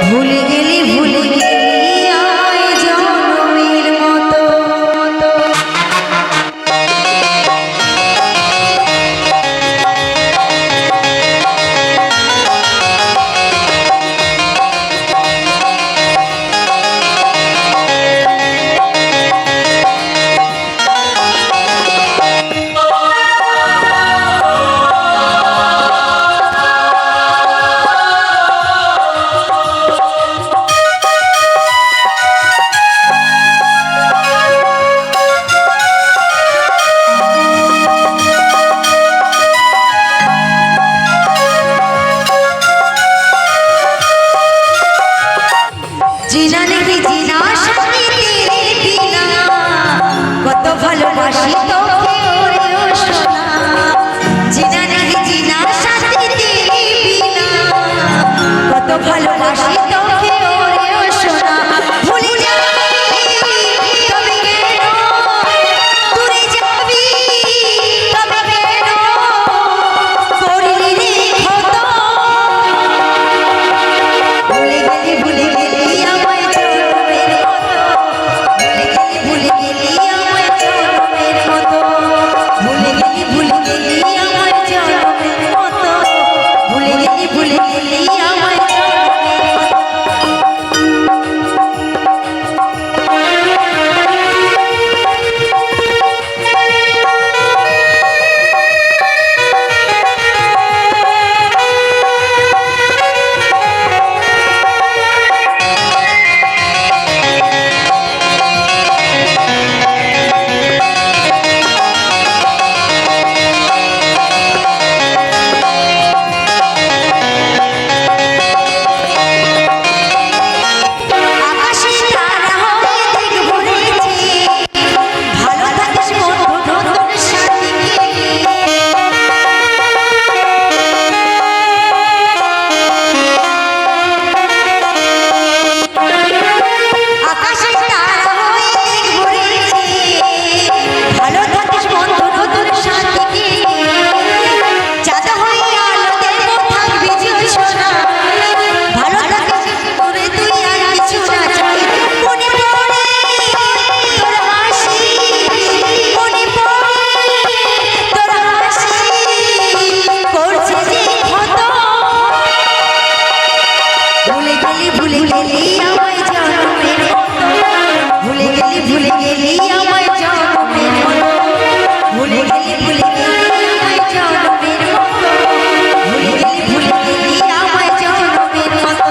ভুলে গেলি আমায় জনমের মতো। জিনা নেহি জিনা সাথী তেরে বিনা, কত ভালোবাসি তোকে ওরে ও সোনা। জিনা নেহি জিনা সাথী তেরে বিনা, কত ভালোবাসি তোকে ওরে ও সোনা। ভুলে যাবি তবে কেন, দূরে যাবি তবে কেন, করলি রে ক্ষত। ভুলে গেলি আমায় জনমের মতো, ভুলে গেলি আমায় জনমের মতো, ভুলে গেলি আমায় জনমের মতো, ভুলে গেলি আমায় জনমের মতো। ভুলে গেলি আমায় জনমের মতো, ভুলে গেলি আমায় জনমের মতো, ভুলে গেলি আমায় জনমের মতো, ভুলে গেলি আমায় জনমের মতো।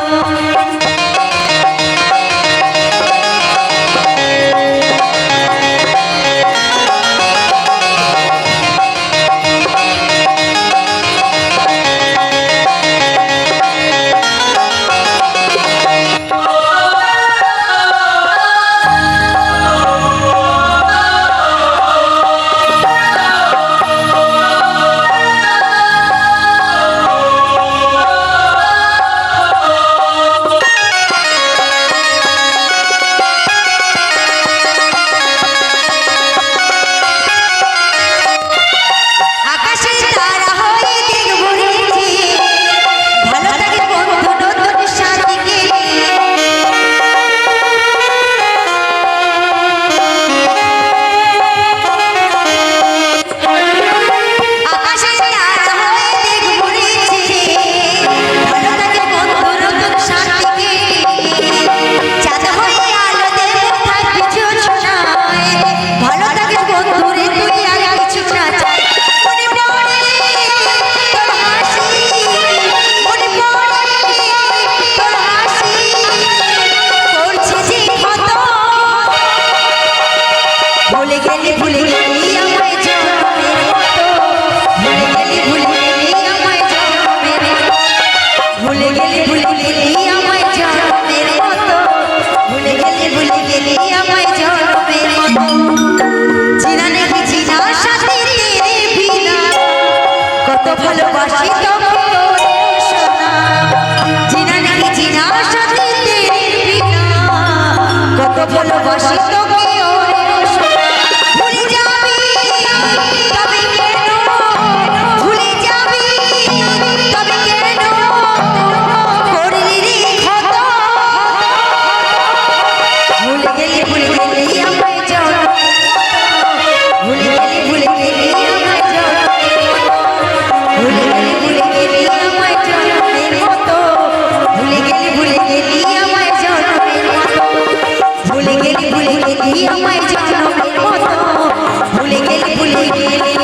ভুলে গেলি আমায় জনমের মতো, ভুলে গেলি আমায় জনমের মতো, ভুলে গেলি আমায় জনমের মতো, ভুলে গেলি আমায় জনমের মতো। জিনা নেহি জিনা সাথী তেরে বিনা, কত ভালোবাসি তোকে ওরে ও সোনা। জিনা নেহি জিনা সাথী তেরে বিনা, কত ভালোবাসি তোকে ওরে ও সোনা। ভুলে যাবি তবে কেন, ভুলে যাবি তবে কেন, করলি রে ক্ষত। ভুলে গেলি আমায় জনমের মতো ভুলে গেলি